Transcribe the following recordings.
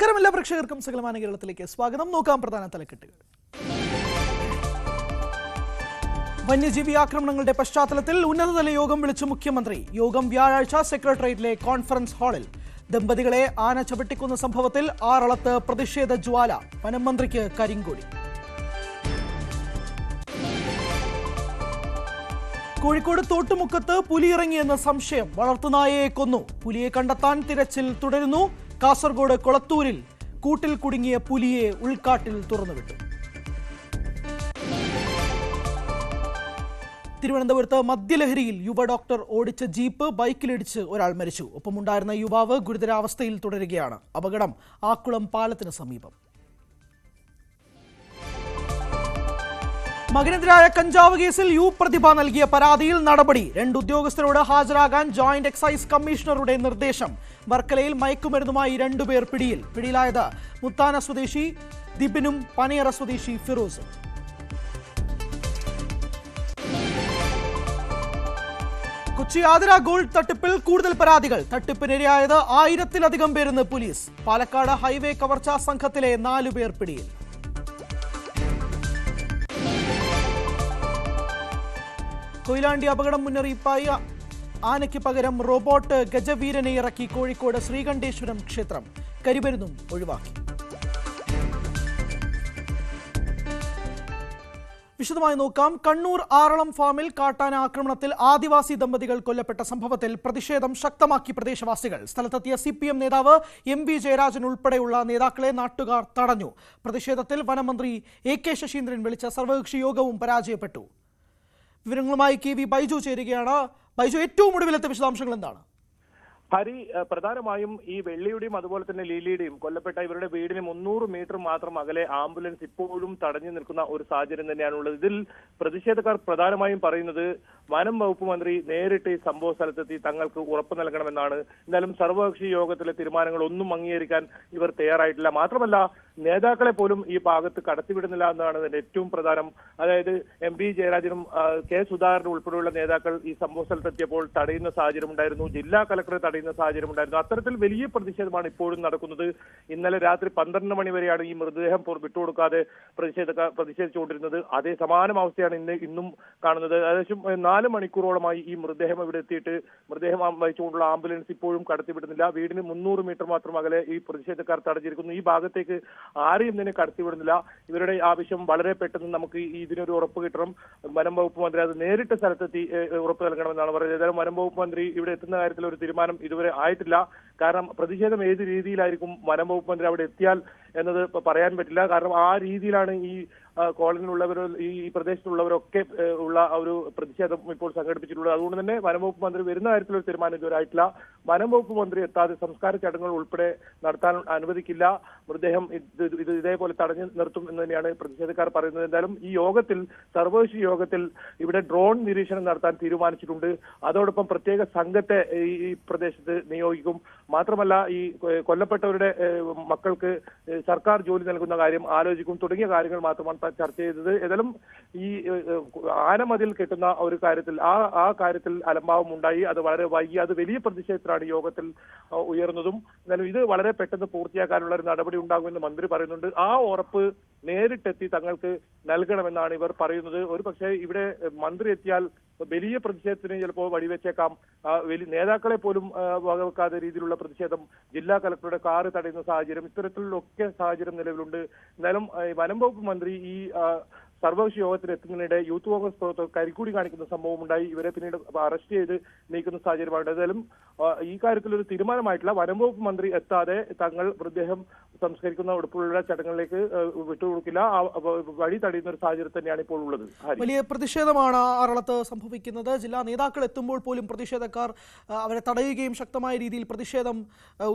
നമസ്കാരം എല്ലാ പ്രേക്ഷകർക്കും സകലമാന കേരളത്തിലേക്ക് സ്വാഗതം. നോക്കാം പ്രധാന തലക്കെട്ടുകൾ. വന്യജീവി ആക്രമണങ്ങളുടെ പശ്ചാത്തലത്തിൽ ഉന്നതതല യോഗം വിളിച്ചു മുഖ്യമന്ത്രി. യോഗം വ്യാഴാഴ്ച സെക്രട്ടേറിയറ്റിലെ കോൺഫറൻസ് ഹാളിൽ. ദമ്പതികളെ ആന ചവിട്ടിക്കുന്ന സംഭവത്തിൽ ആറളത്ത് പ്രതിഷേധ ജ്വാല. വനം മന്ത്രിക്ക് കരിങ്കൊടി. കോഴിക്കോട് തോട്ടുമുക്കത്ത് പുലിയിറങ്ങിയെന്ന സംശയം. വളർത്തുനായയെ കൊന്നു. പുലിയെ കണ്ടെത്താൻ തിരച്ചിൽ തുടരുന്നു. കാസർഗോഡ് കൊളത്തൂരിൽ കൂട്ടിൽ കുടുങ്ങിയ പുലിയെ ഉൾക്കാട്ടിൽ തുറന്നുവിട്ടു. തിരുവനന്തപുരത്ത് മദ്യലഹരിയിൽ യുവ ഡോക്ടർ ഓടിച്ച ജീപ്പ് ബൈക്കിലിടിച്ച് ഒരാൾ മരിച്ചു. ഒപ്പമുണ്ടായിരുന്ന യുവാവ് ഗുരുതരാവസ്ഥയിൽ തുടരുകയാണ്. അപകടം ആക്കുളം പാലത്തിന് സമീപം. മകനെതിരായ കഞ്ചാവ് കേസിൽ യു പ്രതിഭ നൽകിയ പരാതിയിൽ നടപടി. 2 ഉദ്യോഗസ്ഥരോട് ഹാജരാകാൻ ജോയിന്റ് എക്സൈസ് കമ്മീഷണറുടെ നിർദ്ദേശം. വർക്കലയിൽ മയക്കുമരുന്നുമായി 2 പേർ പിടിയിൽ. പിടിയിലായത് മുത്താന സ്വദേശി ദിബിനും പനയറ സ്വദേശി ഫിറോസും. കൊച്ചി ആതിര ഗോൾഡ് തട്ടിപ്പിൽ കൂടുതൽ പരാതികൾ. തട്ടിപ്പിനിരയായത് 1000-ലധികം പേരെന്ന് പോലീസ്. പാലക്കാട് ഹൈവേ കവർച്ചാ സംഘത്തിലെ 4 പേർ പിടിയിൽ. കൊയിലാണ്ടി അപകടം മുന്നറിയിപ്പായി ആനയ്ക്ക് പകരം റോബോട്ട് ഗജവീരനെ ഇറക്കി കോഴിക്കോട് ശ്രീകണ്ഠേശ്വരം ക്ഷേത്രം. കരിമരുന്നും ഒഴിവാക്കി. വിശദമായി നോക്കാം. കണ്ണൂർ ആറളം ഫാമിൽ കാട്ടാന ആക്രമണത്തിൽ ആദിവാസി ദമ്പതികൾ കൊല്ലപ്പെട്ട സംഭവത്തിൽ പ്രതിഷേധം ശക്തമാക്കി പ്രദേശവാസികൾ. സ്ഥലത്തെത്തിയ CPM നേതാവ് MV ജയരാജൻ ഉൾപ്പെടെയുള്ള നേതാക്കളെ നാട്ടുകാർ തടഞ്ഞു. പ്രതിഷേധത്തിൽ വനമന്ത്രി AK ശശീന്ദ്രൻ വിളിച്ച സർവകക്ഷി യോഗവും പരാജയപ്പെട്ടു. വിവരങ്ങളുമായി KV ബൈജു ചേരുകയാണ്. ബൈജു, ഏറ്റവും ഒടുവിലത്തെ വിശദാംശങ്ങൾ എന്താണ്? ഹരി, പ്രധാനമായും ഈ വെള്ളിയുടെയും അതുപോലെ തന്നെ ലീലിയുടെയും കൊല്ലപ്പെട്ട ഇവരുടെ വീടിന് 300 മീറ്റർ മാത്രം അകലെ ആംബുലൻസ് ഇപ്പോഴും തടഞ്ഞു നിൽക്കുന്ന ഒരു സാഹചര്യം തന്നെയാണുള്ളത്. ഇതിൽ പ്രതിഷേധക്കാർ പ്രധാനമായും പറയുന്നത് വനം വകുപ്പ് മന്ത്രി നേരിട്ട് ഈ സംഭവ സ്ഥലത്തെത്തി തങ്ങൾക്ക് ഉറപ്പ് നൽകണമെന്നാണ്. എന്നാലും സർവകക്ഷി യോഗത്തിലെ തീരുമാനങ്ങൾ ഒന്നും അംഗീകരിക്കാൻ ഇവർ തയ്യാറായിട്ടില്ല. മാത്രമല്ല, നേതാക്കളെ പോലും ഈ ഭാഗത്ത് കടത്തിവിടുന്നില്ല എന്നാണ് ഇതിന്റെ ഏറ്റവും പ്രധാനം. അതായത് MV ജയരാജനും K സുധാകരനും ഉൾപ്പെടെയുള്ള നേതാക്കൾ ഈ സംഭവ സ്ഥലത്തെത്തിയപ്പോൾ തടയുന്ന സാഹചര്യം ഉണ്ടായിരുന്നു. ജില്ലാ കലക്ടറെ തടയുന്ന സാഹചര്യം ഉണ്ടായിരുന്നു. അത്തരത്തിൽ വലിയ പ്രതിഷേധമാണ് ഇപ്പോഴും നടക്കുന്നത്. ഇന്നലെ രാത്രി 12 മണി വരെയാണ് ഈ മൃതദേഹം വിട്ടുകൊടുക്കാതെ പ്രതിഷേധിച്ചുകൊണ്ടിരുന്നത്. അതേ സമാനം അവസ്ഥയാണ് ഇന്നും കാണുന്നത്. ഏകദേശം 4 മണിക്കൂറോളമായി ഈ മൃതദേഹം ഇവിടെ എത്തിയിട്ട് മൃതദേഹം വഹിച്ചുകൊണ്ടുള്ള ആംബുലൻസ് ഇപ്പോഴും കടത്തിവിടുന്നില്ല. വീടിന് 300 മീറ്റർ മാത്രം അകലെ ഈ പ്രതിഷേധക്കാർ തടഞ്ഞിരിക്കുന്നു. ഈ ഭാഗത്തേക്ക് ആരെയും തന്നെ കടത്തിവിടുന്നില്ല. ഇവരുടെ ആവശ്യം വളരെ പെട്ടെന്ന് നമുക്ക് ഇതിനൊരു ഉറപ്പ് കിട്ടണം. വനം വകുപ്പ് മന്ത്രി അത് നേരിട്ട് സ്ഥലത്തെത്തി ഉറപ്പ് നൽകണമെന്നാണ് പറയുന്നത്. ഏതായാലും വനം വകുപ്പ് മന്ത്രി ഇവിടെ എത്തുന്ന കാര്യത്തിൽ ഒരു തീരുമാനം ഇതുവരെ ആയിട്ടില്ല. കാരണം പ്രതിഷേധം ഏത് രീതിയിലായിരിക്കും വനം വകുപ്പ് മന്ത്രി അവിടെ എത്തിയാൽ എന്നത് പറയാൻ പറ്റില്ല. കാരണം ആ രീതിയിലാണ് ഈ കോളനിയിലുള്ളവരോ ഈ പ്രദേശത്തുള്ളവരൊക്കെ ഉള്ള ഒരു പ്രതിഷേധം ഇപ്പോൾ സംഘടിപ്പിച്ചിട്ടുള്ളത്. അതുകൊണ്ട് തന്നെ വനംവകുപ്പ് മന്ത്രി വരുന്ന കാര്യത്തിൽ ഒരു തീരുമാനം ഇതുവരെ ആയിട്ടില്ല. വനംവകുപ്പ് മന്ത്രി എത്താതെ സംസ്കാര ചടങ്ങുകൾ ഉൾപ്പെടെ നടത്താൻ അനുവദിക്കില്ല. മൃതദേഹം ഇതേപോലെ തടഞ്ഞു നിർത്തും എന്ന് തന്നെയാണ് പ്രതിഷേധക്കാർ പറയുന്നത്. എന്തായാലും ഈ യോഗത്തിൽ സർവകക്ഷി യോഗത്തിൽ ഇവിടെ ഡ്രോൺ നിരീക്ഷണം നടത്താൻ തീരുമാനിച്ചിട്ടുണ്ട്. അതോടൊപ്പം പ്രത്യേക സംഘത്തെ ഈ പ്രദേശത്ത് നിയോഗിക്കും. മാത്രമല്ല, ഈ കൊല്ലപ്പെട്ടവരുടെ മക്കൾക്ക് സർക്കാർ ജോലി നൽകുന്ന കാര്യം ആലോചിക്കും. തുടങ്ങിയ കാര്യങ്ങൾ മാത്രമാണ് ചർച്ച ചെയ്തത്. ഏതായാലും ഈ ആനമതിൽ കെട്ടുന്ന ഒരു കാര്യത്തിൽ ആ കാര്യത്തിൽ അലംഭാവം ഉണ്ടായി. അത് വളരെ വൈകി. അത് വലിയ പ്രതിഷേധത്തിലാണ് യോഗത്തിൽ ഉയർന്നതും. എന്നാലും ഇത് വളരെ പെട്ടെന്ന് പൂർത്തിയാക്കാനുള്ള ഒരു നടപടി ഉണ്ടാകുമെന്ന് മന്ത്രി പറയുന്നുണ്ട്. ആ ഉറപ്പ് നേരിട്ടെത്തി തങ്ങൾക്ക് നൽകണമെന്നാണ് ഇവർ പറയുന്നത്. ഒരു പക്ഷേ ഇവിടെ മന്ത്രി എത്തിയാൽ വലിയ പ്രതിഷേധത്തിന് ചിലപ്പോൾ വഴിവെച്ചേക്കാം. വലിയ നേതാക്കളെ പോലും വകവെക്കാത്ത രീതിയിലുള്ള പ്രതിഷേധം, ജില്ലാ കലക്ടറുടെ കാറ് തടയുന്ന സാഹചര്യം, ഇത്തരത്തിലൊക്കെ സാഹചര്യം നിലവിലുണ്ട്. എന്നാലും വനം വകുപ്പ് മന്ത്രി ഈ സർവകക്ഷി യോഗത്തിൽ എത്തുന്നതിനിടെ യൂത്ത് കോൺഗ്രസ് പ്രവർത്തകർ കരിക്കൂടി കാണിക്കുന്ന സംഭവം ഉണ്ടായി. ഇവരെ പിന്നീട് അറസ്റ്റ് ചെയ്ത് നീക്കുന്ന സാഹചര്യമാണ്. ഏതായാലും ഈ കാര്യത്തിൽ ഒരു തീരുമാനമായിട്ടില്ല. വനം വകുപ്പ് മന്ത്രി എത്താതെ തങ്ങൾ മൃതദേഹം സംസ്കരിക്കുന്ന ഉൾപ്പെടെയുള്ള ചടങ്ങുകളിലേക്ക് വിട്ടുകൊടുക്കില്ല. വഴി തടയുന്ന ഒരു സാഹചര്യം തന്നെയാണ് ഇപ്പോൾ ഉള്ളത്. വലിയ പ്രതിഷേധമാണ് ആറളത്ത് സംഭവിക്കുന്നത്. ജില്ലാ നേതാക്കൾ എത്തുമ്പോൾ പോലും പ്രതിഷേധക്കാർ അവരെ തടയുകയും ശക്തമായ രീതിയിൽ പ്രതിഷേധം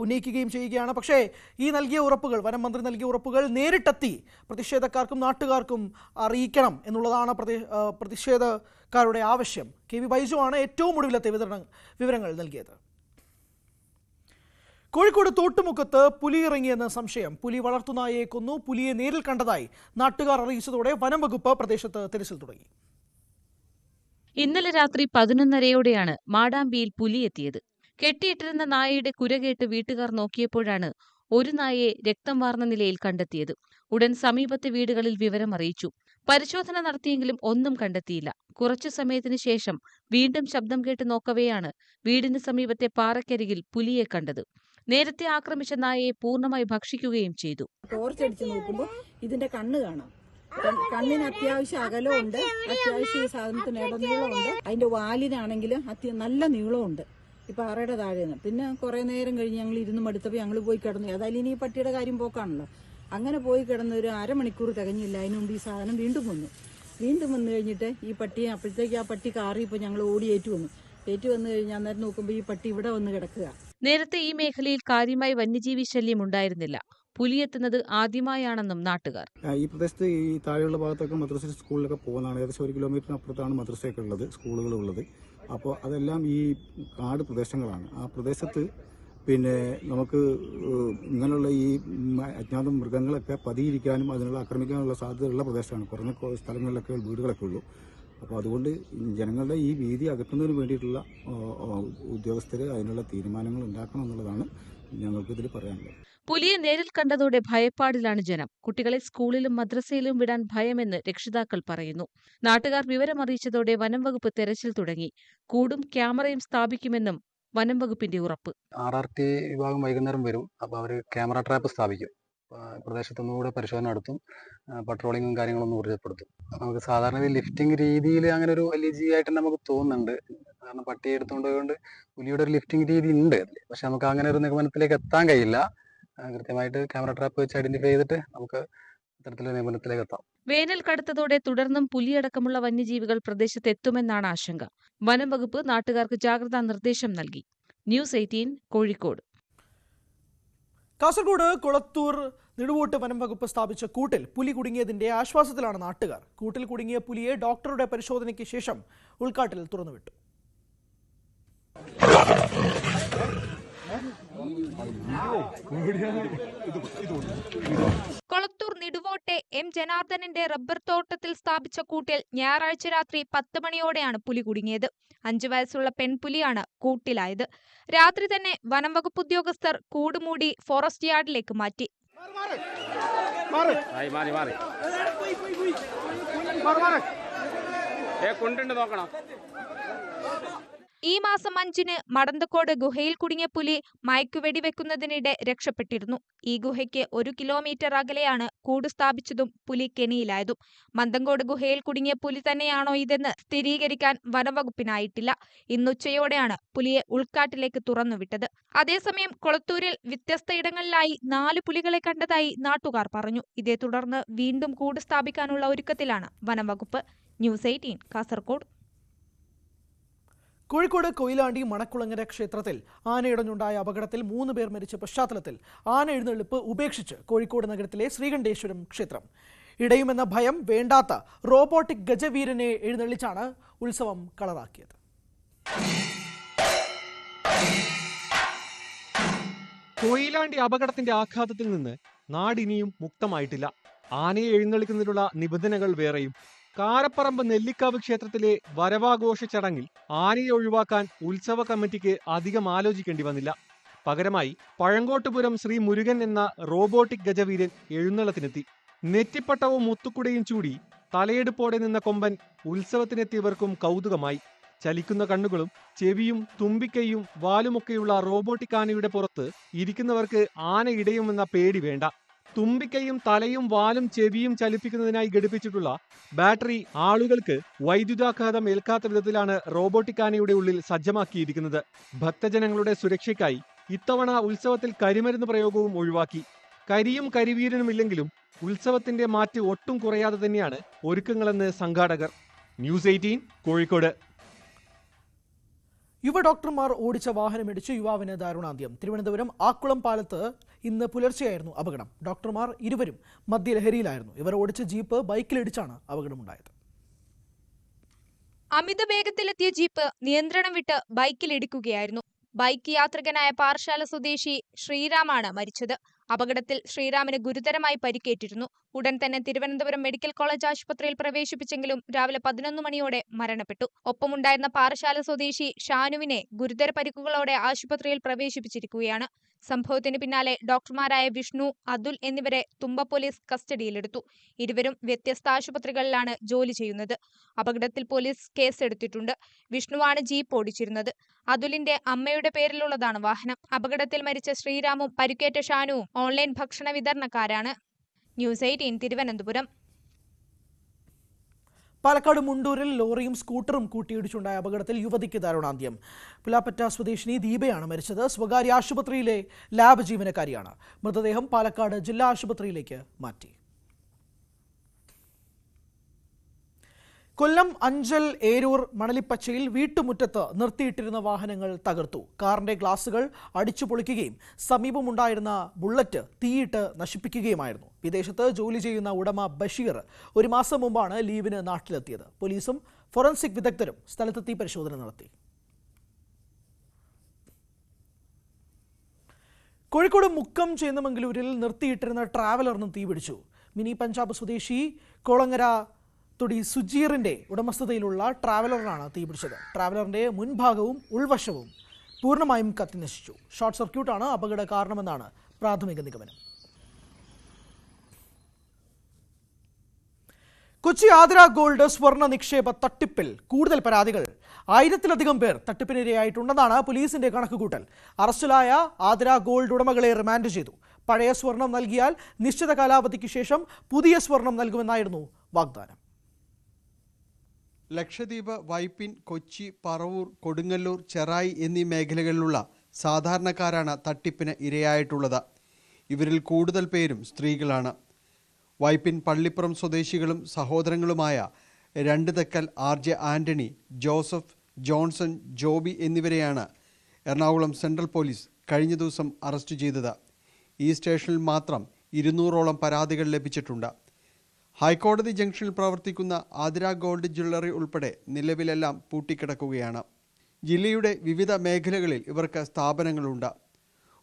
ഉന്നയിക്കുകയും ചെയ്യുകയാണ്. പക്ഷേ ഈ നൽകിയ ഉറപ്പുകൾ, വനം മന്ത്രി നൽകിയ ഉറപ്പുകൾ നേരിട്ടെത്തി പ്രതിഷേധക്കാർക്കും നാട്ടുകാർക്കും അറിയിക്കണം എന്നുള്ളതാണ് പ്രതിഷേധക്കാരുടെ ആവശ്യം. KV ബൈജു ആണ് ഏറ്റവും ഒടുവിലത്തെ വിവരങ്ങൾ നൽകിയത്. കോഴിക്കോട് തോട്ടുമുക്കത്ത് പുലി ഇറങ്ങിയെന്ന സംശയം. പുലി വളർത്തുനായയെ കൊന്നു. പുലിയെ നേരിൽ കണ്ടതായി നാട്ടുകാർ അറിയിച്ചതോടെ വനം വകുപ്പ് പ്രദേശത്ത് തിരച്ചിൽ തുടങ്ങി. ഇന്നലെ രാത്രി 11:30-യോടെയാണ് മാടാമ്പിയിൽ പുലി എത്തിയത്. കെട്ടിയിട്ടിരുന്ന നായയുടെ കുരകേട്ട് വീട്ടുകാർ നോക്കിയപ്പോഴാണ് ഒരു നായയെ രക്തം വാർന്ന നിലയിൽ കണ്ടെത്തിയത്. ഉടൻ സമീപത്തെ വീടുകളിൽ വിവരമറിയിച്ചു. പരിശോധന നടത്തിയെങ്കിലും ഒന്നും കണ്ടെത്തിയില്ല. കുറച്ചു സമയത്തിനു ശേഷം വീണ്ടും ശബ്ദം കേട്ട് നോക്കവെയാണ് വീടിന് സമീപത്തെ പാറയ്ക്കരികിൽ പുലിയെ കണ്ടത്. നേരത്തെ ആക്രമിച്ച നായയെ പൂർണ്ണമായി ഭക്ഷിക്കുകയും ചെയ്തു. ടോർച്ചടിച്ച് നോക്കുമ്പോൾ ഇതിന്റെ കണ്ണ് കാണാം. കണ്ണിന് അത്യാവശ്യം അകലമുണ്ട്, അത്യാവശ്യം ഈ സാധനത്തിന് ഇടനീളമുണ്ട്. അതിന്റെ വാലിനാണെങ്കിൽ നല്ല നീളമുണ്ട്. ഈ പാറയുടെ താഴെന്ന്. പിന്നെ കുറെ നേരം കഴിഞ്ഞ് ഞങ്ങൾ ഇരുന്ന് മടുത്തപ്പോൾ ഞങ്ങൾ പോയി കിടന്നു. ഏതായാലും ഇനി ഈ പട്ടിയുടെ കാര്യം പോക്കാണല്ലോ. അങ്ങനെ പോയി കിടന്ന് ഒരു അരമണിക്കൂർ തികഞ്ഞില്ല. അതിനു മുമ്പ് ഈ സാധനം വീണ്ടും വന്നു കഴിഞ്ഞിട്ട് ഈ പട്ടിയെ അപ്പോഴത്തേക്ക് ആ പട്ടി കാറിയപ്പോൾ ഞങ്ങൾ ഓടി ഏറ്റു വന്നു കഴിഞ്ഞാൽ അന്നേരം നോക്കുമ്പോൾ ഈ പട്ടി ഇവിടെ വന്ന് കിടക്കുക. നേരത്തെ ഈ മേഖലയിൽ കാര്യമായി വന്യജീവി ശല്യം ഉണ്ടായിരുന്നില്ല. പുലിയെത്തുന്നത് ആദ്യമായാണെന്നും നാട്ടുകാർ. ഈ പ്രദേശത്ത് ഈ താഴെയുള്ള ഭാഗത്തൊക്കെ മദ്രസ സ്കൂളിലൊക്കെ പോകുന്നതാണ്. ഏകദേശം 1 കിലോമീറ്ററിന് അപ്പുറത്താണ് മദ്രസയൊക്കെ ഉള്ളത്, സ്കൂളുകളുള്ളത്. അപ്പോൾ അതെല്ലാം ഈ കാട് പ്രദേശങ്ങളാണ്. ആ പ്രദേശത്ത് പിന്നെ നമുക്ക് ഇങ്ങനെയുള്ള ഈ അജ്ഞാത മൃഗങ്ങളൊക്കെ പതിയിരിക്കാനും അതിനുള്ള ആക്രമിക്കാനുള്ള സാധ്യതയുള്ള പ്രദേശമാണ്. കുറഞ്ഞ സ്ഥലങ്ങളിലൊക്കെ വീടുകളൊക്കെ ഉള്ളൂ. അപ്പോൾ അതുകൊണ്ട് ജനങ്ങളുടെ ഈ ഭീതി അകറ്റുന്നതിന് വേണ്ടിയിട്ടുള്ള ഉദ്യോഗസ്ഥർ അതിനുള്ള തീരുമാനങ്ങൾ ഉണ്ടാക്കണം എന്നുള്ളതാണ് ഞങ്ങൾക്കിതിൽ പറയാനുള്ളത്. പുലിയെ നേരിൽ കണ്ടതോടെ ഭയപ്പാടിലാണ് ജനം. കുട്ടികളെ സ്കൂളിലും മദ്രസയിലും വിടാൻ ഭയമെന്ന് രക്ഷിതാക്കൾ പറയുന്നു. നാട്ടുകാർ വിവരമറിയിച്ചതോടെ വനം വകുപ്പ് തെരച്ചിൽ തുടങ്ങി. കൂടും ക്യാമറയും സ്ഥാപിക്കുമെന്നും വനം വകുപ്പിന്റെ ഉറപ്പ്. RRT വിഭാഗം വൈകുന്നേരം വരും. അപ്പോൾ അവർ ക്യാമറ ട്രാപ്പ് സ്ഥാപിക്കും. പ്രദേശത്തൊന്നുകൂടെ പരിശോധന നടത്തും. പട്രോളിങ്ങും കാര്യങ്ങളൊന്നും ഊർജ്ജപ്പെടുത്തും. നമുക്ക് സാധാരണ ലിഫ്റ്റിംഗ് രീതിയിൽ അങ്ങനെ ഒരു വലിയ ജീവിയായിട്ട് നമുക്ക് തോന്നുന്നുണ്ട്. കാരണം പട്ടിയെ എടുത്തുകൊണ്ടുകൊണ്ട് പുലിയുടെ ഒരു ലിഫ്റ്റിംഗ് രീതി ഉണ്ട് അതിൽ. പക്ഷെ നമുക്ക് അങ്ങനെ ഒരു നിഗമനത്തിലേക്ക് എത്താൻ കഴിയില്ല. കൃത്യമായിട്ട് ക്യാമറ ട്രാപ്പ് വെച്ച് ഐഡന്റിഫൈ ചെയ്തിട്ട് നമുക്ക് ഇത്തരത്തിലൊരു നിഗമനത്തിലേക്ക് എത്താം. വേനൽ കടുത്തതോടെ തുടർന്നും പുലിയടക്കമുള്ള വന്യജീവികൾ പ്രദേശത്തെത്തുമെന്നാണ് ആശങ്ക. വനം വകുപ്പ് നാട്ടുകാർക്ക് ജാഗ്രതാ നിർദ്ദേശം നൽകി. ന്യൂസ് 18 കോഴിക്കോട്. കാസർഗോഡ് കൊളത്തൂർ നെടുവോട്ട് വനം വകുപ്പ് സ്ഥാപിച്ച കൂട്ടിൽ പുലി കുടുങ്ങിയതിന്റെ ആശ്വാസത്തിലാണ് നാട്ടുകാർ. കൂട്ടിൽ കുടുങ്ങിയ പുലിയെ ഡോക്ടറുടെ പരിശോധനയ്ക്ക് ശേഷം ഉൾക്കാട്ടിൽ തുറന്നുവിട്ടു. കൊളത്തൂർ നെടുവോട്ടെ M. ജനാർദ്ദനന്റെ റബ്ബർ തോട്ടത്തിൽ സ്ഥാപിച്ച കൂട്ടിൽ ഞായറാഴ്ച രാത്രി 10 മണിയോടെയാണ് പുലി കുടുങ്ങിയത്. 5 വയസ്സുള്ള പെൺപുലിയാണ് കൂട്ടിലായത്. രാത്രി തന്നെ വനം വകുപ്പ് ഉദ്യോഗസ്ഥർ കൂടുമൂടി ഫോറസ്റ്റ് യാർഡിലേക്ക് മാറ്റി. ഈ മാസം 5-ന് മടന്തക്കോട് ഗുഹയിൽ കുടുങ്ങിയ പുലി മയക്കുവെടിവെക്കുന്നതിനിടെ രക്ഷപ്പെട്ടിരുന്നു. ഈ ഗുഹയ്ക്ക് 1 കിലോമീറ്റർ അകലെയാണ് കൂട് സ്ഥാപിച്ചതും പുലി കെണിയിലായതും. മന്തങ്കോട് ഗുഹയിൽ കുടുങ്ങിയ പുലി തന്നെയാണോ ഇതെന്ന് സ്ഥിരീകരിക്കാൻ വനംവകുപ്പിനായിട്ടില്ല. ഇന്നുച്ചയോടെയാണ് പുലിയെ ഉൾക്കാട്ടിലേക്ക് തുറന്നുവിട്ടത്. അതേസമയം കൊളത്തൂരിൽ വ്യത്യസ്തയിടങ്ങളിലായി 4 പുലികളെ കണ്ടതായി നാട്ടുകാർ പറഞ്ഞു. ഇതേ തുടർന്ന് വീണ്ടും കൂട് സ്ഥാപിക്കാനുള്ള ഒരുക്കത്തിലാണ് വനംവകുപ്പ്. ന്യൂസ് 18 കാസർഗോഡ്. കോഴിക്കോട് കൊയിലാണ്ടി മണക്കുളങ്ങര ക്ഷേത്രത്തിൽ ആനയിടഞ്ഞുണ്ടായ അപകടത്തിൽ 3 പേർ മരിച്ച പശ്ചാത്തലത്തിൽ ആന എഴുന്നള്ളിപ്പ് ഉപേക്ഷിച്ച് കോഴിക്കോട് നഗരത്തിലെ ശ്രീകണ്ഠേശ്വരം ക്ഷേത്രം. ഇടയുമെന്ന ഭയം വേണ്ടാത്ത റോബോട്ടിക് ഗജവീരനെ എഴുന്നള്ളിച്ചാണ് ഉത്സവം കളറാക്കിയത്. കൊയിലാണ്ടി അപകടത്തിന്റെ ആഘാതത്തിൽ നിന്ന് നാടിനിയും മുക്തമായിട്ടില്ല. ആനയെ എഴുന്നള്ളിക്കുന്നതിനുള്ള നിബന്ധനകൾ വേറെയും. കാരപ്പറമ്പ് നെല്ലിക്കാവ് ക്ഷേത്രത്തിലെ വരവാഘോഷ ചടങ്ങിൽ ആനയെ ഒഴിവാക്കാൻ ഉത്സവ കമ്മിറ്റിക്ക് അധികം ആലോചിക്കേണ്ടി വന്നില്ല. പകരമായി പഴങ്കോട്ടുപുരം ശ്രീ മുരുകൻ എന്ന റോബോട്ടിക് ഗജവീരൻ എഴുന്നള്ളത്തിനെത്തി. നെറ്റിപ്പട്ടവും മുത്തുക്കുടയും ചൂടി തലയെടുപ്പോടെ നിന്ന കൊമ്പൻ ഉത്സവത്തിനെത്തിയവർക്കും കൗതുകമായി. ചലിക്കുന്ന കണ്ണുകളും ചെവിയും തുമ്പിക്കൈയും വാലുമൊക്കെയുള്ള റോബോട്ടിക് ആനയുടെ പുറത്ത് ഇരിക്കുന്നവർക്ക് ആന ഇടയുമെന്ന പേടി വേണ്ട. തുമ്പിക്കൈയും തലയും വാലും ചെവിയും ചലിപ്പിക്കുന്നതിനായി ഘടിപ്പിച്ചിട്ടുള്ള ബാറ്ററി ആളുകൾക്ക് വൈദ്യുതാഘാതം ഏൽക്കാത്ത വിധത്തിലാണ് റോബോട്ടിക് ആനയുടെ ഉള്ളിൽ സജ്ജമാക്കിയിരിക്കുന്നത്. ഭക്തജനങ്ങളുടെ സുരക്ഷയ്ക്കായി ഇത്തവണ ഉത്സവത്തിൽ കരിമരുന്ന് പ്രയോഗവും ഒഴിവാക്കി. കരിയും കരിവീരനുമില്ലെങ്കിലും ഉത്സവത്തിന്റെ മാറ്റ് ഒട്ടും കുറയാതെ തന്നെയാണ് ഒരുക്കങ്ങളെന്ന് സംഘാടകർ. ന്യൂസ് 18 കോഴിക്കോട്. യുവ ഡോക്ടർമാർ ഓടിച്ച വാഹനമിടിച്ച് യുവാവിന് ദാരുണാന്ത്യം. തിരുവനന്തപുരം ആക്കുളം പാലത്ത് ഇന്ന് പുലർച്ചെയായിരുന്നു അപകടം. ഡോക്ടർമാർ ഇരുവരും മദ്യലഹരിയിലായിരുന്നു. ഇവർ ഓടിച്ച ജീപ്പ് ബൈക്കിലിടിച്ചാണ് അപകടമുണ്ടായത്. അമിത വേഗത്തിലെത്തിയ ജീപ്പ് നിയന്ത്രണം വിട്ട് ബൈക്കിലിടിക്കുകയായിരുന്നു. ബൈക്ക് യാത്രികനായ പാറശാല സ്വദേശി ശ്രീറാമാണ് മരിച്ചത്. അപകടത്തിൽ ശ്രീറാമിന് ഗുരുതരമായി പരിക്കേറ്റിരുന്നു. ഉടൻ തന്നെ തിരുവനന്തപുരം മെഡിക്കൽ കോളേജ് ആശുപത്രിയിൽ പ്രവേശിപ്പിച്ചെങ്കിലും രാവിലെ 11 മണിയോടെ മരണപ്പെട്ടു. ഒപ്പമുണ്ടായിരുന്ന പാറശാല സ്വദേശി ഷാനുവിനെ ഗുരുതര പരിക്കുകളോടെ ആശുപത്രിയിൽ പ്രവേശിപ്പിച്ചിരിക്കുകയാണ്. സംഭവത്തിന് പിന്നാലെ ഡോക്ടർമാരായ വിഷ്ണു, അതുൽ എന്നിവരെ തുമ്പ പോലീസ് കസ്റ്റഡിയിലെടുത്തു. ഇരുവരും വ്യത്യസ്ത ആശുപത്രികളിലാണ് ജോലി ചെയ്യുന്നത്. അപകടത്തിൽ പോലീസ് കേസെടുത്തിട്ടുണ്ട്. വിഷ്ണുവാണ് ജീപ്പ് ഓടിച്ചിരുന്നത്. അതുലിന്റെ അമ്മയുടെ പേരിലുള്ളതാണ് വാഹനം. അപകടത്തിൽ മരിച്ച ശ്രീരാമും പരിക്കേറ്റ ഷാനുവും ഓൺലൈൻ ഭക്ഷണ വിതരണക്കാരാണ്. ന്യൂസ് 18 തിരുവനന്തപുരം. പാലക്കാട് മുണ്ടൂരിൽ ലോറിയും സ്കൂട്ടറും കൂട്ടിയിടിച്ചുണ്ടായ അപകടത്തിൽ യുവതിക്ക് ദാരുണാന്ത്യം. പുലാപ്പറ്റ സ്വദേശിനി ദീപയാണ് മരിച്ചത്. സ്വകാര്യ ആശുപത്രിയിലെ ലാബ് ജീവനക്കാരിയാണ്. മൃതദേഹം പാലക്കാട് ജില്ലാ ആശുപത്രിയിലേക്ക് മാറ്റി. കൊല്ലം അഞ്ചൽ ഏരൂർ മണലിപ്പച്ചയിൽ വീട്ടുമുറ്റത്ത് നിർത്തിയിട്ടിരുന്ന വാഹനങ്ങൾ തകർത്തു. കാറിന്റെ ഗ്ലാസുകൾ അടിച്ചു പൊളിക്കുകയും സമീപമുണ്ടായിരുന്ന ബുള്ളറ്റ് തീയിട്ട് നശിപ്പിക്കുകയുമായിരുന്നു. വിദേശത്ത് ജോലി ചെയ്യുന്ന ഉടമ ബഷീർ 1 മാസം മുമ്പാണ് ലീവിന് നാട്ടിലെത്തിയത്. പോലീസും ഫോറൻസിക് വിദഗ്ധരും സ്ഥലത്തെത്തി പരിശോധന നടത്തി. കോഴിക്കോട് മുക്കം ചേന്നമംഗലൂരിൽ നിർത്തിയിട്ടിരുന്ന ട്രാവലറിന് തീപിടിച്ചു. മിനി പഞ്ചാബ് സ്വദേശി കോളങ്ങര തൊടി സുജീറിന്റെ ഉടമസ്ഥതയിലുള്ള ട്രാവലറിനാണ് തീപിടിച്ചത്. ട്രാവലറിന്റെ മുൻഭാഗവും ഉൾവശവും പൂർണ്ണമായും കത്തിനശിച്ചു. ഷോർട്ട് സർക്യൂട്ടാണ് അപകട കാരണമെന്നാണ് പ്രാഥമിക നിഗമനം. കൊച്ചി ആതിര ഗോൾഡ് സ്വർണ്ണ നിക്ഷേപ തട്ടിപ്പിൽ കൂടുതൽ പരാതികൾ. 1000-ലധികം പേർ തട്ടിപ്പിനിരയായിട്ടുണ്ടെന്നാണ് പോലീസിന്റെ കണക്കുകൂട്ടൽ. അറസ്റ്റിലായ ആതിര ഗോൾഡ് ഉടമകളെ റിമാൻഡ് ചെയ്തു. പഴയ സ്വർണം നൽകിയാൽ നിശ്ചിത കാലാവധിക്ക് ശേഷം പുതിയ സ്വർണം നൽകുമെന്നായിരുന്നു വാഗ്ദാനം. ലക്ഷദ്വീപ്, വൈപ്പിൻ, കൊച്ചി, പറവൂർ, കൊടുങ്ങല്ലൂർ, ചെറായി എന്നീ മേഖലകളിലുള്ള സാധാരണക്കാരാണ് തട്ടിപ്പിന് ഇരയായിട്ടുള്ളത്. ഇവരിൽ കൂടുതൽ പേരും സ്ത്രീകളാണ്. വൈപ്പിൻ പള്ളിപ്പുറം സ്വദേശികളും സഹോദരങ്ങളുമായ 2 Thekkel RJ Antony, Joseph, Johnson, Joby എന്നിവരെയാണ് എറണാകുളം സെൻട്രൽ പോലീസ് കഴിഞ്ഞ ദിവസം അറസ്റ്റ് ചെയ്തത്. ഈ സ്റ്റേഷനിൽ മാത്രം 200ഓളം പരാതികൾ ലഭിച്ചിട്ടുണ്ട്. ഹൈക്കോടതി ജംഗ്ഷനിൽ പ്രവർത്തിക്കുന്ന ആതിര ഗോൾഡ് ജ്വല്ലറി ഉൾപ്പെടെ നിലവിലെല്ലാം പൂട്ടിക്കിടക്കുകയാണ്. ജില്ലയുടെ വിവിധ മേഖലകളിൽ ഇവർക്ക് സ്ഥാപനങ്ങളുണ്ട്.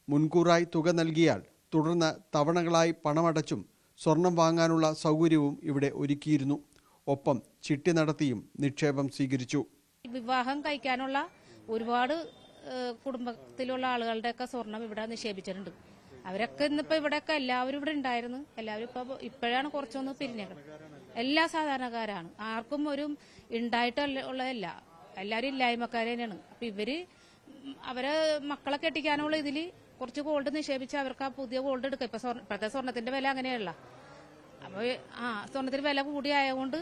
മുൻകൂറായി തുക നൽകിയാൽ തുടർന്ന് തവണകളായി പണമടച്ചും സ്വർണം വാങ്ങാനുള്ള സൗകര്യവും ഇവിടെ ഒരുക്കിയിരുന്നു. ഒപ്പം ചിട്ടി നടത്തിയും നിക്ഷേപം സ്വീകരിച്ചു. വിവാഹം കഴിക്കാനുള്ള ഒരുപാട് കുടുംബത്തിലുള്ള ആളുകളുടെയൊക്കെ സ്വർണം ഇവിടെ നിക്ഷേപിച്ചിട്ടുണ്ട്. അവരൊക്കെ ഇന്നിപ്പോൾ ഇവിടെയൊക്കെ എല്ലാവരും ഇവിടെ ഉണ്ടായിരുന്നു. എല്ലാവരും ഇപ്പോഴാണ് കുറച്ചൊന്ന് പിരിഞ്ഞേക്കണം. എല്ലാ സാധാരണക്കാരാണ്. ആർക്കും ഒരു ഉണ്ടായിട്ടുള്ളതല്ല. എല്ലാവരും ഇല്ലായ്മക്കാർ തന്നെയാണ്. അപ്പം അവരെ മക്കളെ കെട്ടിക്കാനുള്ള ഇതിൽ കുറച്ച് ഗോൾഡ് നിക്ഷേപിച്ച് അവർക്ക് ആ പുതിയ ഗോൾഡ് എടുക്കുക. ഇപ്പോഴത്തെ സ്വർണത്തിന്റെ വില അങ്ങനെയല്ല. അപ്പോൾ സ്വർണത്തിന് വില കൂടിയായതുകൊണ്ട്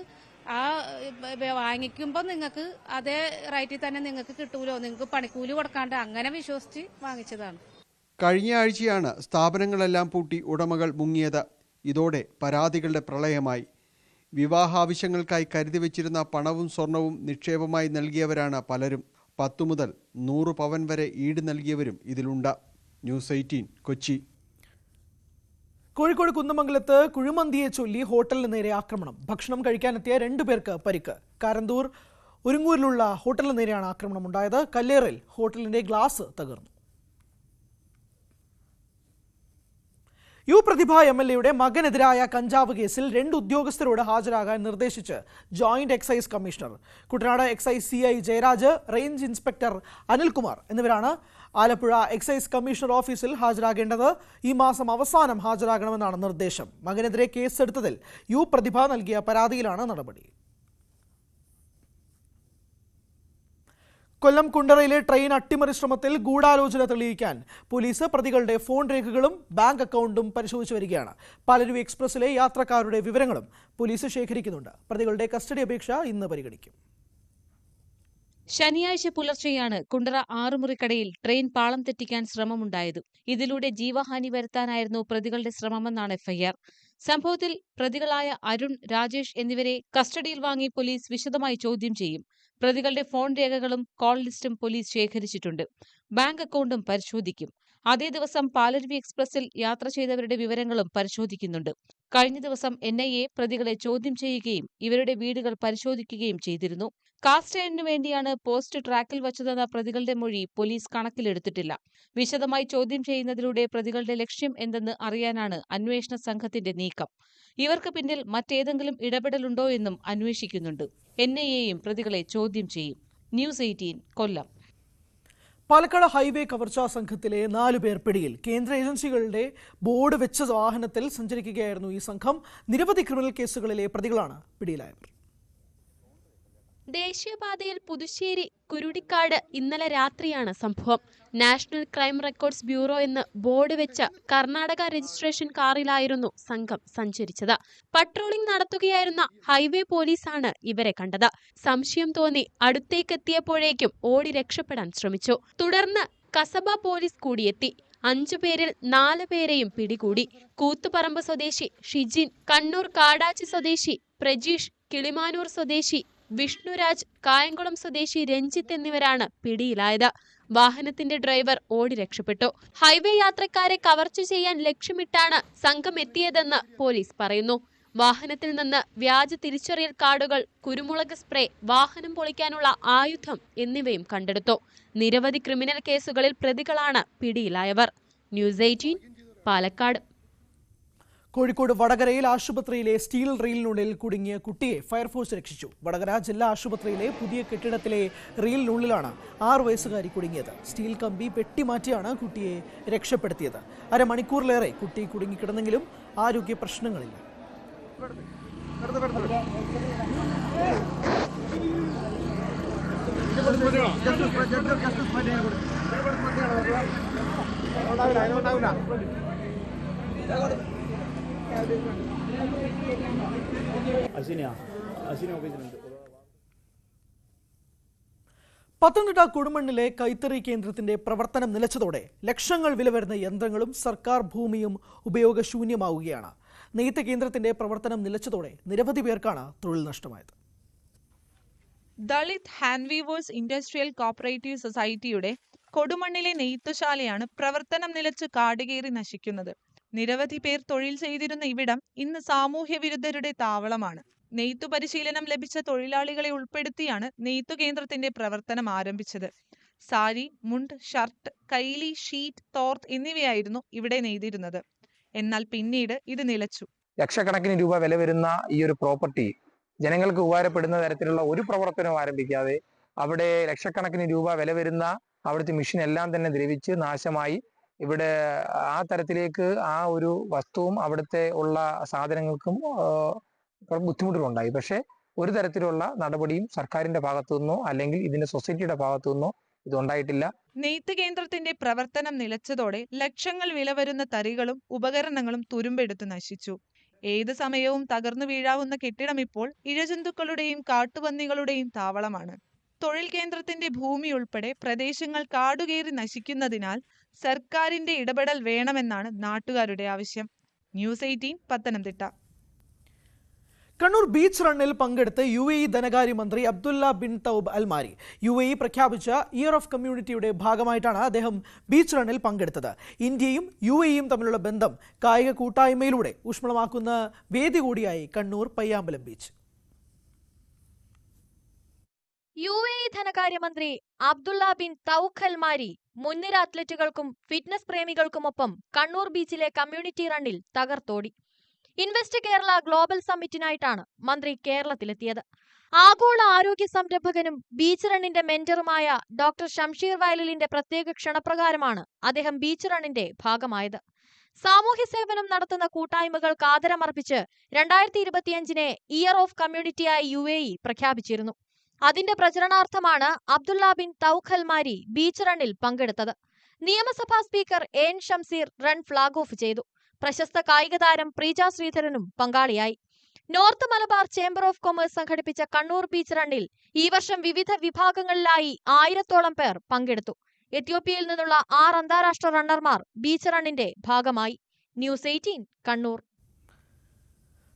വാങ്ങിക്കുമ്പോൾ നിങ്ങൾക്ക് അതേ റേറ്റിൽ തന്നെ നിങ്ങൾക്ക് കിട്ടൂലോ, നിങ്ങൾക്ക് പണിക്കൂലി കൊടുക്കാണ്ട് അങ്ങനെ വിശ്വസിച്ച് വാങ്ങിച്ചതാണ്. കഴിഞ്ഞ ആഴ്ചയാണ് സ്ഥാപനങ്ങളെല്ലാം പൂട്ടി ഉടമകൾ മുങ്ങിയത്. ഇതോടെ പരാതികളുടെ പ്രളയമായി. വിവാഹാവശ്യങ്ങൾക്കായി കരുതി വെച്ചിരുന്ന പണവും സ്വർണവും നിക്ഷേപമായി നൽകിയവരാണ് പലരും. 10 മുതൽ 100 പവൻ വരെ ഈട് നൽകിയവരും ഇതിലുണ്ട്. ന്യൂസ് 18 കൊച്ചി. കോഴിക്കോട് കുന്നമംഗലത്ത് കുഴിമന്തിയെ ചൊല്ലി ഹോട്ടലിന് നേരെ ആക്രമണം. ഭക്ഷണം കഴിക്കാനെത്തിയ 2 പേർക്ക് പരിക്ക്. കാരന്തൂർ ഒരുങ്ങൂരിലുള്ള ഹോട്ടലിന് നേരെയാണ് ആക്രമണം ഉണ്ടായത്. കല്ലേറിൽ ഹോട്ടലിന്റെ ഗ്ലാസ് തകർന്നു. പ്രതിഭ MLAയുടെ മകനെതിരായ കഞ്ചാവ് കേസിൽ 2 ഉദ്യോഗസ്ഥരോട് ഹാജരാകാൻ നിർദ്ദേശിച്ച് joint excise commissioner. Kuttanad excise CI Jayaraj, range inspector Anilkumar എന്നിവരാണ് ആലപ്പുഴ എക്സൈസ് കമ്മീഷണർ ഓഫീസിൽ ഹാജരാകേണ്ടത്. ഈ മാസം അവസാനം ഹാജരാകണമെന്നാണ് നിർദ്ദേശം. മകനെതിരെ കേസെടുത്തതിൽ പ്രതിഭ നൽകിയ പരാതിയിലാണ് നടപടി. കൊല്ലം കുണ്ടറയിലെ ട്രെയിൻ അട്ടിമറി ശ്രമത്തിൽ ഗൂഢാലോചന തെളിയിക്കാൻ പോലീസ് പ്രതികളുടെ ഫോൺ രേഖകളും ബാങ്ക് അക്കൗണ്ടും പരിശോധിച്ചു വരികയാണ്. പാലരുവി എക്സ്പ്രസിലെ യാത്രക്കാരുടെ വിവരങ്ങളും പോലീസ് ശേഖരിക്കുന്നുണ്ട്. പ്രതികളുടെ കസ്റ്റഡി അപേക്ഷ ഇന്ന് പരിഗണിക്കും. ശനിയാഴ്ച പുലർച്ചെയാണ് കുണ്ടറ 6 മുറിക്കടയിൽ ട്രെയിൻ പാളം തെറ്റിക്കാൻ ശ്രമമുണ്ടായത്. ഇതിലൂടെ ജീവഹാനി വരുത്താനായിരുന്നു പ്രതികളുടെ ശ്രമമെന്നാണ് FIR. സംഭവത്തിൽ പ്രതികളായ അരുൺ, രാജേഷ് എന്നിവരെ കസ്റ്റഡിയിൽ വാങ്ങി പോലീസ് വിശദമായി ചോദ്യം ചെയ്യും. പ്രതികളുടെ ഫോൺ രേഖകളും കോൾ ലിസ്റ്റും പോലീസ് ശേഖരിച്ചിട്ടുണ്ട്. ബാങ്ക് അക്കൗണ്ടും പരിശോധിക്കും. അതേ ദിവസം പാലരുവി എക്സ്പ്രസിൽ യാത്ര ചെയ്തവരുടെ വിവരങ്ങളും പരിശോധിക്കുന്നുണ്ട്. കഴിഞ്ഞ ദിവസം NIA പ്രതികളെ ചോദ്യം ചെയ്യുകയും ഇവരുടെ വീടുകൾ പരിശോധിക്കുകയും ചെയ്തിരുന്നു. കാർ സ്റ്റാൻഡിനു വേണ്ടിയാണ് പോസ്റ്റ് ട്രാക്കിൽ വച്ചതെന്ന പ്രതികളുടെ മൊഴി പോലീസ് കണക്കിലെടുത്തിട്ടില്ല. വിശദമായി ചോദ്യം ചെയ്യുന്നതിലൂടെ പ്രതികളുടെ ലക്ഷ്യം എന്തെന്ന് അറിയാനാണ് അന്വേഷണ സംഘത്തിന്റെ നീക്കം. ഇവർക്ക് പിന്നിൽ മറ്റേതെങ്കിലും ഇടപെടലുണ്ടോ എന്നും അന്വേഷിക്കുന്നുണ്ട്. NIAയും പ്രതികളെ ചോദ്യം ചെയ്യും. ന്യൂസ് 18 കൊല്ലം. പാലക്കാട് ഹൈവേ കവർച്ചാ സംഘത്തിലെ 4 പേർ പിടിയിൽ. കേന്ദ്ര ഏജൻസികളുടെ ബോർഡ് വെച്ച വാഹനത്തിൽ സഞ്ചരിക്കുകയായിരുന്നു ഈ സംഘം. നിരവധി ക്രിമിനൽ കേസുകളിലെ പ്രതികളാണ് പിടിയിലായവർ. ദേശീയപാതയിൽ പുതുശ്ശേരി കുരുടിക്കാട് ഇന്നലെ രാത്രിയാണ് സംഭവം. നാഷണൽ ക്രൈം റെക്കോർഡ്സ് ബ്യൂറോ എന്ന് ബോർഡ് വെച്ച കർണാടക രജിസ്ട്രേഷൻ കാറിലായിരുന്നു സംഘം സഞ്ചരിച്ചത്. പട്രോളിംഗ് നടത്തുകയായിരുന്ന ഹൈവേ പോലീസാണ് ഇവരെ കണ്ടത്. സംശയം തോന്നി അടുത്തേക്കെത്തിയപ്പോഴേക്കും ഓടി രക്ഷപ്പെടാൻ ശ്രമിച്ചു. തുടർന്ന് കസബ പോലീസ് കൂടിയെത്തി. 5 പേരിൽ 4 പേരെയും പിടികൂടി. കൂത്തുപറമ്പ് സ്വദേശി ഷിജിൻ, കണ്ണൂർ കാടാച്ചി സ്വദേശി പ്രജീഷ്, കിളിമാനൂർ സ്വദേശി വിഷ്ണുരാജ്, കായംകുളം സ്വദേശി രഞ്ജിത്ത് എന്നിവരാണ് പിടിയിലായത്. വാഹനത്തിന്റെ ഡ്രൈവർ ഓടി രക്ഷപ്പെട്ടു. ഹൈവേ യാത്രക്കാരെ കവർച്ച ചെയ്യാൻ ലക്ഷ്യമിട്ടാണ് സംഘം എത്തിയതെന്ന് പോലീസ് പറയുന്നു. വാഹനത്തിൽ നിന്ന് വ്യാജ തിരിച്ചറിയൽ കാർഡുകൾ, കുരുമുളക് സ്പ്രേ, വാഹനം പൊളിക്കാനുള്ള ആയുധം എന്നിവയും കണ്ടെടുത്തു. നിരവധി ക്രിമിനൽ കേസുകളിൽ പ്രതികളാണ് പിടിയിലായവർ. ന്യൂസ് 18 പാലക്കാട്. കോഴിക്കോട് വടകരയിൽ ആശുപത്രിയിലെ സ്റ്റീൽ റെയിലിനുള്ളിൽ കുടുങ്ങിയ കുട്ടിയെ ഫയർഫോഴ്സ് രക്ഷിച്ചു. വടകര ജില്ലാ ആശുപത്രിയിലെ പുതിയ കെട്ടിടത്തിലെ റെയിലിനുള്ളിലാണ് 6 വയസ്സുകാരി കുടുങ്ങിയത്. സ്റ്റീൽ കമ്പി വെട്ടിമാറ്റിയാണ് കുട്ടിയെ രക്ഷപ്പെടുത്തിയത്. അരമണിക്കൂറിലേറെ കുട്ടി കുടുങ്ങിക്കിടന്നെങ്കിലും ആരോഗ്യ പ്രശ്നങ്ങളില്ല. പത്തനംതിട്ട കൊടുമണ്ണിലെ കൈത്തറി കേന്ദ്രത്തിന്റെ പ്രവർത്തനം നിലച്ചതോടെ ലക്ഷങ്ങൾ വില വരുന്ന യന്ത്രങ്ങളും സർക്കാർ ഭൂമിയും ഉപയോഗശൂന്യമാവുകയാണ്. നെയ്ത്ത് കേന്ദ്രത്തിന്റെ പ്രവർത്തനം നിലച്ചതോടെ നിരവധി പേർക്കാണ് തൊഴിൽ നഷ്ടമായത്. Dalit hand weavers industrial cooperative സൊസൈറ്റിയുടെ കൊടുമണ്ണിലെ നെയ്ത്തുശാലയാണ് പ്രവർത്തനം നിലച്ച് കാടുകയറി നശിക്കുന്നത്. നിരവധി പേർ തൊഴിൽ ചെയ്തിരുന്ന ഇവിടം ഇന്ന് സാമൂഹ്യ വിരുദ്ധരുടെ താവളമാണ്. നെയ്ത്തു പരിശീലനം ലഭിച്ച തൊഴിലാളികളെ ഉൾപ്പെടുത്തിയാണ് നെയ്ത്തു കേന്ദ്രത്തിന്റെ പ്രവർത്തനം ആരംഭിച്ചത്. സാരി, മുണ്ട്, ഷർട്ട്, കൈലി, ഷീറ്റ്, തോർത്ത് എന്നിവയായിരുന്നു ഇവിടെ നെയ്തിരുന്നത്. എന്നാൽ പിന്നീട് ഇത് നിലച്ചു. ലക്ഷക്കണക്കിന് രൂപ വില വരുന്ന ഈ ഒരു പ്രോപ്പർട്ടി ജനങ്ങൾക്ക് ഉപകാരപ്പെടുന്ന തരത്തിലുള്ള ഒരു പ്രവർത്തനവും ആരംഭിക്കാതെ അവിടെ ലക്ഷക്കണക്കിന് രൂപ വില വരുന്ന അവിടുത്തെ മെഷീൻ എല്ലാം തന്നെ ദ്രവിച്ച് നാശമായി. ഇവിടെ ആ തരത്തിലേക്ക് ആ ഒരു വസ്തുവും അവിടുത്തെ ഉള്ള സാധനങ്ങൾക്കും ബുദ്ധിമുട്ടുകളുണ്ടായി. പക്ഷെ ഒരു തരത്തിലുള്ള നടപടിയും സർക്കാരിന്റെ ഭാഗത്തു നിന്നോ അല്ലെങ്കിൽ ഇതിന്റെ സൊസൈറ്റിയുടെ ഭാഗത്തു നിന്നോ ഇതുണ്ടായിട്ടില്ല. നെയ്ത്ത് കേന്ദ്രത്തിന്റെ പ്രവർത്തനം നിലച്ചതോടെ ലക്ഷങ്ങൾ വില വരുന്ന തറികളും ഉപകരണങ്ങളും തുരുമ്പെടുത്ത് നശിച്ചു. ഏത് സമയവും തകർന്നു വീഴാവുന്ന കെട്ടിടം ഇപ്പോൾ ഇഴജന്തുക്കളുടെയും കാട്ടുപന്നികളുടെയും താവളമാണ്. തൊഴിൽ കേന്ദ്രത്തിന്റെ ഭൂമി ഉൾപ്പെടെ പ്രദേശങ്ങൾ കാടുകയറി നശിക്കുന്നതിനാൽ സർക്കാരിന്റെ ഇടപെടൽ വേണമെന്നാണ് നാട്ടുകാരുടെ ആവശ്യം. ന്യൂസ് 18 പത്തനംതിട്ട. കണ്ണൂർ ബീച്ച് റണ്ണിൽ പങ്കെടുത്ത് UAE ധനകാര്യമന്ത്രി അബ്ദുല്ല ബിൻ തൗബ് അൽ മാരി. UAE പ്രഖ്യാപിച്ച ഇയർ ഓഫ് കമ്മ്യൂണിറ്റിയുടെ ഭാഗമായിട്ടാണ് അദ്ദേഹം ബീച്ച് റണ്ണിൽ പങ്കെടുത്തത്. ഇന്ത്യയും UAEയും തമ്മിലുള്ള ബന്ധം കായിക കൂട്ടായ്മയിലൂടെ ഊഷ്മളമാക്കുന്ന വേദി കൂടിയായി കണ്ണൂർ പയ്യാമ്പലം ബീച്ച്. UAE ധനകാര്യമന്ത്രി Abdullah bin Touq Al Marri മുൻനിര അത്ലറ്റുകൾക്കും ഫിറ്റ്നസ് പ്രേമികൾക്കുമൊപ്പം കണ്ണൂർ ബീച്ചിലെ കമ്മ്യൂണിറ്റി റണ്ണിൽ തകർത്തോടി. ഇൻവെസ്റ്റ് കേരള ഗ്ലോബൽ സമ്മിറ്റിനായിട്ടാണ് മന്ത്രി കേരളത്തിലെത്തിയത്. ആഗോള ആരോഗ്യ സംരംഭകനും ബീച്ച് റണ്ണിന്റെ മെന്ററുമായ ഡോക്ടർ ഷംഷീർ വയലിലിന്റെ പ്രത്യേക ക്ഷണപ്രകാരമാണ് അദ്ദേഹം ബീച്ച് റണ്ണിന്റെ ഭാഗമായത്. സാമൂഹ്യ സേവനം നടത്തുന്ന കൂട്ടായ്മകൾക്ക് ആദരമർപ്പിച്ച് 2025 ഇയർ ഓഫ് കമ്മ്യൂണിറ്റിയായി UAE പ്രഖ്യാപിച്ചിരുന്നു. അതിന്റെ പ്രചരണാർത്ഥമാണ് Abdullah bin Touq Al Marri beach റണ്ണിൽ പങ്കെടുത്തത്. നിയമസഭാ speaker N Shamseer run flag off ചെയ്തു. പ്രശസ്ത കായിക താരം പ്രീജ ശ്രീധരനും പങ്കാളിയായി. North Malabar chamber of commerce സംഘടിപ്പിച്ച കണ്ണൂർ ബീച്ച് റണ്ണിൽ ഈ വർഷം വിവിധ വിഭാഗങ്ങളിലായി 1000-ഓളം പേർ പങ്കെടുത്തു. എത്യോപ്യയിൽ നിന്നുള്ള 6 അന്താരാഷ്ട്ര റണ്ണർമാർ ബീച്ച് റണ്ണിന്റെ ഭാഗമായി. ന്യൂസ് 18 കണ്ണൂർ.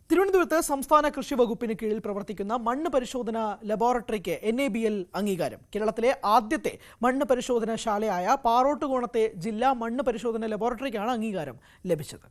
തിരുവനന്തപുരത്ത് സംസ്ഥാന കൃഷി വകുപ്പിന് കീഴിൽ പ്രവർത്തിക്കുന്ന മണ്ണ് പരിശോധന ലബോറട്ടറിക്ക് NABL അംഗീകാരം. കേരളത്തിലെ ആദ്യത്തെ മണ്ണ് പരിശോധന ശാലയായ പാറോട്ടുകോണത്തെ ജില്ലാ മണ്ണ് പരിശോധന ലബോറട്ടറിക്കാണ് അംഗീകാരം ലഭിച്ചത്.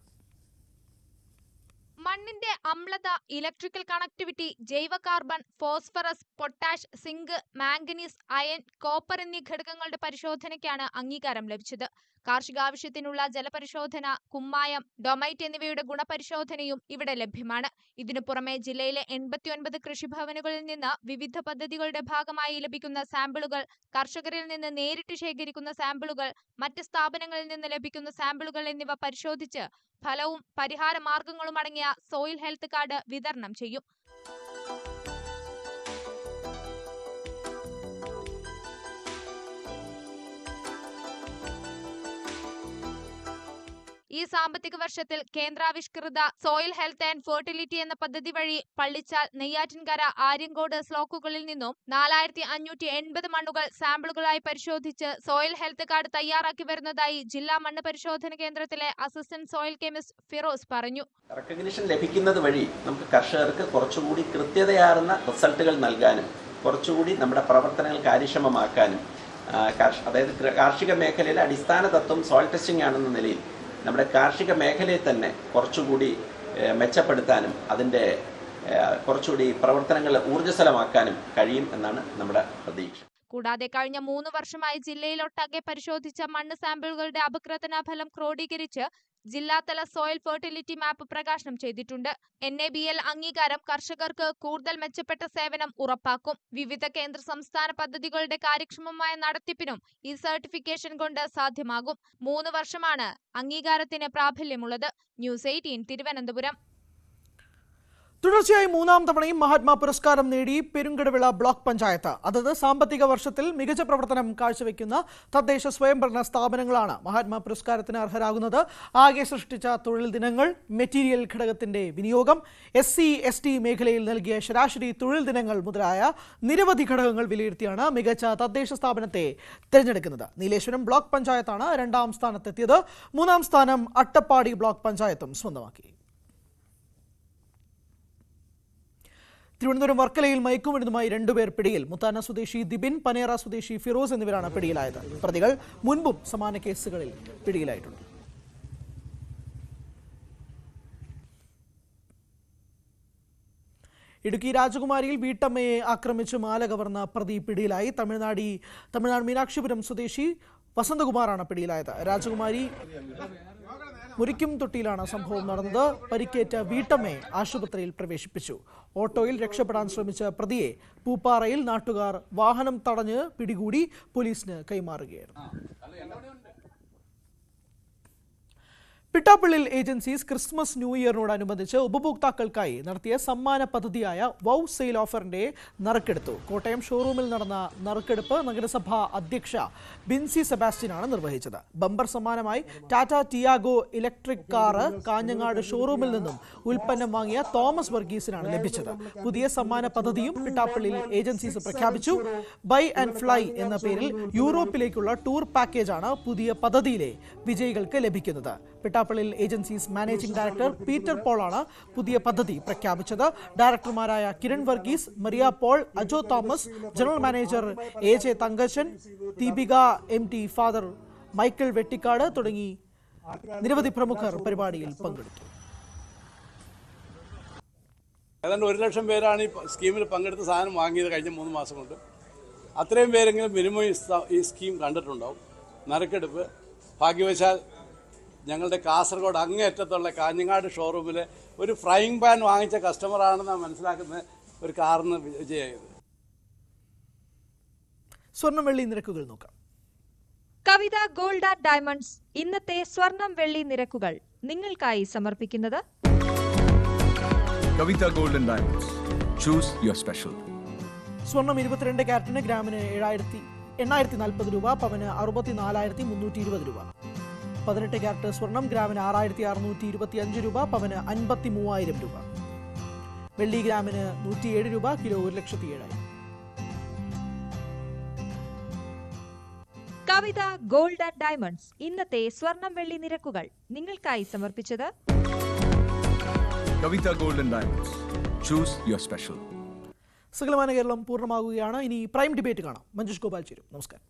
മണ്ണിന്റെ അമ്ലത, ഇലക്ട്രിക്കൽ കണക്ടിവിറ്റി, ജൈവ carbon, phosphorus, potash, zinc, manganese, iron, copper എന്നീ ഘടകങ്ങളുടെ പരിശോധനയ്ക്കാണ് അംഗീകാരം ലഭിച്ചത്. കാർഷികാവശ്യത്തിനുള്ള ജലപരിശോധന, കുമ്മായം, ഡൊമൈറ്റ് എന്നിവയുടെ ഗുണപരിശോധനയും ഇവിടെ ലഭ്യമാണ്. ഇതിനു പുറമെ ജില്ലയിലെ 89 കൃഷിഭവനുകളിൽ നിന്ന് വിവിധ പദ്ധതികളുടെ ഭാഗമായി ലഭിക്കുന്ന സാമ്പിളുകൾ, കർഷകരിൽ നിന്ന് നേരിട്ട് ശേഖരിക്കുന്ന സാമ്പിളുകൾ, മറ്റ് സ്ഥാപനങ്ങളിൽ നിന്ന് ലഭിക്കുന്ന സാമ്പിളുകൾ എന്നിവ പരിശോധിച്ച് ഫലവും പരിഹാര മാർഗങ്ങളും അടങ്ങിയ സോയിൽ ഹെൽത്ത് കാർഡ് വിതരണം ചെയ്യും. ഈ സാമ്പത്തിക വർഷത്തിൽ കേന്ദ്രാവിഷ്കൃത സോയിൽ ഹെൽത്ത് ആൻഡ് ഫെർട്ടിലിറ്റി എന്ന പദ്ധതി വഴി പള്ളിച്ചാൽ, നെയ്യാറ്റിൻകര, ആര്യങ്കോട് സ്ലോക്കുകളിൽ നിന്നും 4580 മണ്ണുകൾ സാമ്പിളുകളായി പരിശോധിച്ച് സോയിൽ ഹെൽത്ത് കാർഡ് തയ്യാറാക്കി വരുന്നതായി ജില്ലാ മണ്ണ് പരിശോധന കേന്ദ്രത്തിലെ അസിസ്റ്റന്റ് സോയിൽ കെമിസ്റ്റ് ഫിറോസ് പറഞ്ഞു. റെക്കഗ്നിഷൻ ലഭിക്കുന്നത് വഴി നമുക്ക് കർഷകർക്ക് കുറച്ചുകൂടി കൃത്യതയാർന്ന റിസൾട്ടുകൾ നൽകാനും കുറച്ചുകൂടി നമ്മുടെ പ്രവർത്തനങ്ങൾ കാര്യക്ഷമമാക്കാനും അതായത് കാർഷിക മേഖലയിലെ അടിസ്ഥാന തത്വം സോയിൽ ടെസ്റ്റിംഗ് ആണെന്ന നിലയിൽ നമ്മുടെ കാർഷിക മേഖലയെ തന്നെ കുറച്ചുകൂടി മെച്ചപ്പെടുത്താനും അതിൻ്റെ കുറച്ചുകൂടി പ്രവർത്തനങ്ങൾ ഊർജ്ജസ്വലമാക്കാനും കഴിയും എന്നാണ് നമ്മുടെ പ്രതീക്ഷ. കൂടാതെ കഴിഞ്ഞ 3 വർഷമായി ജില്ലയിലൊട്ടാകെ പരിശോധിച്ച മണ്ണ് സാമ്പിളുകളുടെ അപഗ്രഥന ഫലം ക്രോഡീകരിച്ച് ജില്ലാതല സോയിൽ ഫെർട്ടിലിറ്റി മാപ്പ് പ്രകാശനം ചെയ്തിട്ടുണ്ട്. NABL അംഗീകാരം കർഷകർക്ക് കൂടുതൽ മെച്ചപ്പെട്ട സേവനം ഉറപ്പാക്കും. വിവിധ കേന്ദ്ര സംസ്ഥാന പദ്ധതികളുടെ കാര്യക്ഷമമായ നടത്തിപ്പിനും ഈ സർട്ടിഫിക്കേഷൻ കൊണ്ട് സാധ്യമാകും. 3 വർഷമാണ് അംഗീകാരത്തിന് പ്രാബല്യമുള്ളത്. ന്യൂസ് 18 തിരുവനന്തപുരം. തുടർച്ചയായി 3ാം തവണയും മഹാത്മാ പുരസ്കാരം നേടി പെരുങ്കടവിള ബ്ലോക്ക് പഞ്ചായത്ത്. അതത് സാമ്പത്തിക വർഷത്തിൽ മികച്ച പ്രവർത്തനം കാഴ്ചവെക്കുന്ന തദ്ദേശ സ്വയംഭരണ സ്ഥാപനങ്ങളാണ് മഹാത്മാ പുരസ്കാരത്തിന് അർഹരാകുന്നത്. ആകെ സൃഷ്ടിച്ച തൊഴിൽ ദിനങ്ങൾ, മെറ്റീരിയൽ ഘടകത്തിന്റെ വിനിയോഗം, SC/ST മേഖലയിൽ നൽകിയ ശരാശരി തൊഴിൽ ദിനങ്ങൾ മുതലായ നിരവധി ഘടകങ്ങൾ വിലയിരുത്തിയാണ് മികച്ച തദ്ദേശ സ്ഥാപനത്തെ തിരഞ്ഞെടുക്കുന്നത്. നീലേശ്വരം ബ്ലോക്ക് പഞ്ചായത്താണ് 2ാം സ്ഥാനത്തെത്തിയത്. 3ാം സ്ഥാനം അട്ടപ്പാടി ബ്ലോക്ക് പഞ്ചായത്തും സ്വന്തമാക്കി. തിരുവനന്തപുരം വർക്കലയിൽ മയക്കുമരുന്നുമായി 2 പേർ പിടിയിൽ. മുത്താന സ്വദേശി ദിബിൻ, പനേറ സ്വദേശി ഫിറോസ് എന്നിവരാണ് പിടിയിലായത്. പ്രതികൾ മുൻപും സമാന കേസുകളിൽ പിടിയിലായിട്ടുണ്ട്. ഇടുക്കി രാജകുമാരിയിൽ വീട്ടമ്മയെ ആക്രമിച്ച് മാല കവർന്ന പ്രതി പിടിയിലായി. തമിഴ്നാട് മീനാക്ഷിപുരം സ്വദേശി വസന്തകുമാറാണ് പിടിയിലായത്. രാജകുമാരി മുരിക്കും തൊട്ടിയിലാണ് സംഭവം നടന്നത്. പരിക്കേറ്റ വീട്ടമ്മയെ ആശുപത്രിയിൽ പ്രവേശിപ്പിച്ചു. ഓട്ടോയിൽ രക്ഷപ്പെടാൻ ശ്രമിച്ച പ്രതിയെ പൂപ്പാറയിൽ നാട്ടുകാർ വാഹനം തടഞ്ഞ് പിടികൂടി പോലീസിന് കൈമാറുകയായിരുന്നു. പിട്ടാപ്പള്ളിയിൽ ഏജൻസീസ് ക്രിസ്മസ് ന്യൂ ഇയറിനോടനുബന്ധിച്ച് ഉപഭോക്താക്കൾക്കായി നടത്തിയ സമ്മാന പദ്ധതിയായ വൗ സെയിൽ ഓഫറിന്റെ നറുക്കെടുത്തു. കോട്ടയം ഷോറൂമിൽ നടന്ന നറുക്കെടുപ്പ് നഗരസഭാ അധ്യക്ഷ ബിൻസി സെബാസ്റ്റ്യനാണ് നിർവഹിച്ചത്. ബമ്പർ സമ്മാനമായി Tata Tiago electric car Kanhangad ഷോറൂമിൽ നിന്നും ഉൽപ്പന്നം വാങ്ങിയ തോമസ് വർഗീസിനാണ് ലഭിച്ചത്. പുതിയ സമ്മാന പദ്ധതിയും പിട്ടാപ്പള്ളിയിൽ ഏജൻസീസ് പ്രഖ്യാപിച്ചു. ബൈ ആൻഡ് ഫ്ലൈ എന്ന പേരിൽ യൂറോപ്പിലേക്കുള്ള ടൂർ പാക്കേജാണ് പുതിയ പദ്ധതിയിലെ വിജയികൾക്ക് ലഭിക്കുന്നത്. പിട്ടാപ്പള്ളിയിൽ ഏജൻസീസ് മാനേജിംഗ് ഡയറക്ടർ പീറ്റർ പോളാണ് പുതിയ പദ്ധതി പ്രഖ്യാപിച്ചത്. ഡയറക്ടർമാരായ കിരൺ വർഗീസ്, മരിയ പോൾ, അജോ തോമസ്, general manager AJ Thankachan, Deepika MT, father Michael Vettikkad തുടങ്ങി നിരവധി പ്രമുഖർ പരിപാടിയിൽ പങ്കെടുത്തു. ഏതാണ്ട് 1 ലക്ഷം പേരാണ് ഈ സ്കീമിൽ പങ്കെടുത്ത് സാധനം വാങ്ങിയത് കഴിഞ്ഞ 3 മാസം കൊണ്ട്. അത്രയും പേരെങ്കിലും മിനിമം ഈ സ്കീം കണ്ടിട്ടുണ്ടാവും. നറുക്കെടുപ്പ് ഭാഗ്യവശാൽ ഞങ്ങളുടെ കാസർഗോഡ് അങ്ങേയറ്റത്തുള്ള കാഞ്ഞങ്ങാട് ഷോറൂമിൽ ഒരു ഫ്രൈയിങ് പാൻ വാങ്ങിച്ച കസ്റ്റമറാണെന്നാണ് മനസ്സിലാക്കുന്ന ഒരു കാറിന് വിജയമായത്. സ്വർണം വെള്ളി നിരക്കുകൾ നോക്കാം. കവിത ഗോൾഡ് ആൻഡ് ഡയമണ്ട്സ് ഇന്നത്തെ സ്വർണം വെള്ളി നിരക്കുകൾ നിങ്ങൾക്കായി സമർപ്പിക്കുന്നത് Kavitha gold and diamonds. Choose your special. സ്വർണം 22 ക്യാരറ്റിന് ഗ്രാമിന് 840 രൂപ, പവന് 64,320 രൂപ. 18 ക്യാരറ്റ് സ്വർണം ഗ്രാമിന് 6,625 രൂപ, പവന് 53,000 രൂപ. വെള്ളി ഗ്രാമിന് 107 രൂപ, kilo 1,07,000. Kavitha gold and diamonds ഇന്നത്തെ സ്വർണം വെള്ളി നിരക്കുകൾ നിങ്ങൾക്കായി സമർപ്പിച്ചത് Kavitha gold and diamonds. Choose your special. സകലമാന കേരളം പൂർണ്ണമാകുകയാണ്. ഇനി പ്രൈം ഡിബേറ്റ് കാണാം. മഞ്ജുഷ് ഗോപാൽ ചേരും. നമസ്കാരം.